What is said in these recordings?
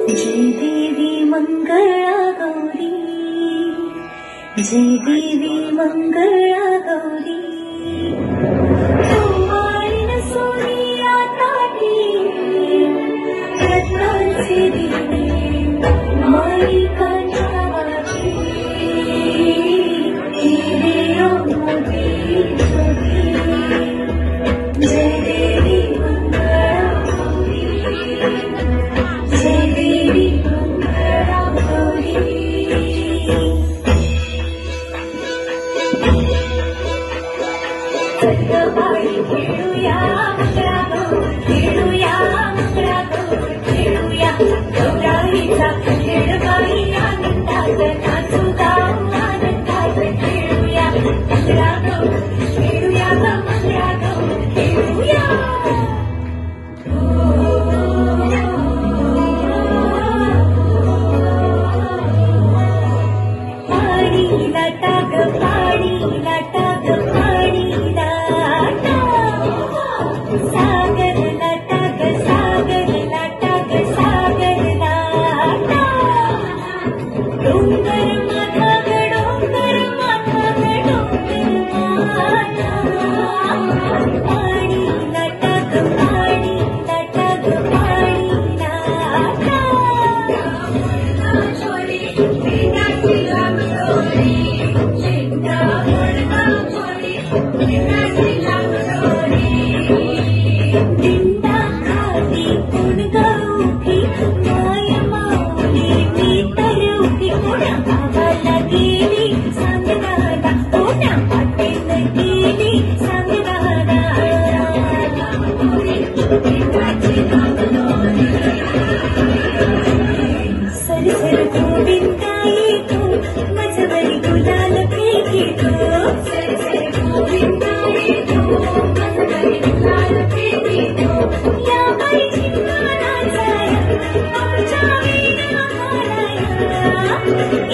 जय देवी मंगला गौरी, जय देवी मंगला गौरी। कुमारीन सोनिया ताटी रत्नांचे दिवे मालिकांच्या वाटी, हिरे मोती छोटी। जय देवी मंगला गौरी, जय देवी मंगला गौरी। सगळी खेळूया मंगला गौर, खेळूया मंगला गौर, खेळूया गौराईचा खेळ बाई आनंदात नाचू गाऊ आनंदात। खेळूया मंगला गौर, खेळूया मंगला गौर, खेळूया। पाणी लाटा ग पाणी लाटा ग पाणी लाटा, सागर लाटा ग सागर लाटा ग सागर लाटा। डोंगर माथा ग डोंगर माथा ग डोंगर माथा, पाणी लाटा ग पाणी लाटा ग पाणी लाटा। दिंडा खाली कोण गाऊकी माय माऊली मी तर उभी, कोण्या गावाला गेली सांग दादा, कोण्या वाटेत गेली सांग दादा। सरसर गोविंदा येतो मजवरी गुलाल फेकीतो, सरसर गोविंदा येतो मजवरी गुलाल फेकीतो। या बाई चिंगाराचा आमच्या वीणा घालाया,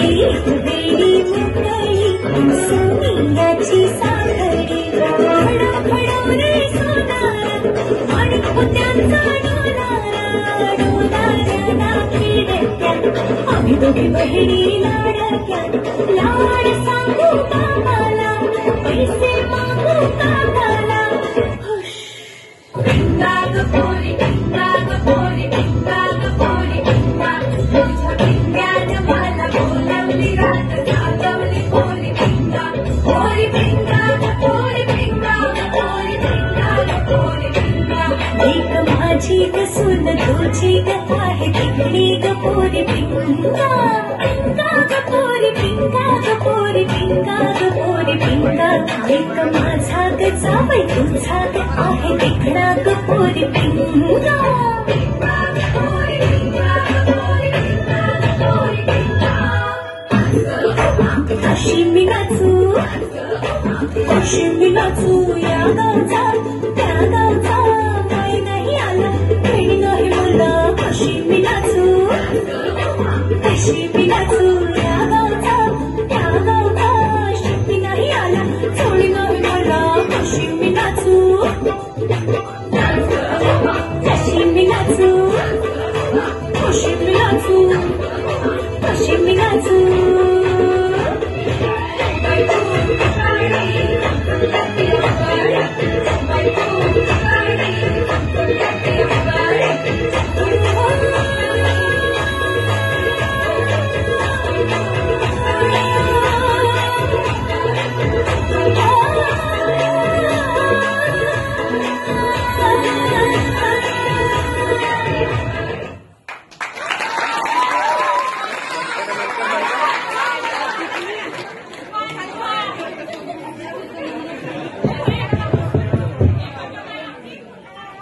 एक वेळी मुकळी सोनियाची साखळी। फडफड रे सोनारा आणि पुत्यांचा डोलारा, डोलाऱ्याला खेळत्या आम्ही दोघी बहिणी लाडक्या। लाड सांगू काकाला पैसे मागू काकाला। भिंगा ग पोरी भिंगा ग पोरी भिंगा ग पोरी भिंगा, तुझ्या भिंग्यानं मला बोलावली रात जागवली पोरी भिंगा। पोरी भिंगा ग पोरी भिंगा ग पोरी भिंगा ग पोरी भिंगा। एक माझी ग सून तुझी ग आहे तिकडी ग पोरी भिंगा। भिंगा ग पोरी भिंगा ग पोरी भिंगा ग पोरी भिंगा। एक माझा ग जावई तुझा ग आहे तिकडा ग पोरी भिंगा। भिंगा ग पोरी भिंगा ग पोरी भिंगा ग पोरी भिंगा। अशी मी नाचू अशी मी नाचू या गावचा त्या गावचा, काही नाही आला काही नाही मला। अशी मी नाचू अशी मी नाचू या गावचा त्या गावचा, शिट्टी नाही आला चोळी नाही मला। अशी मी नाचू अशी मी नाचू अशी मी नाचू अशी मी नाचू।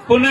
पुन्हा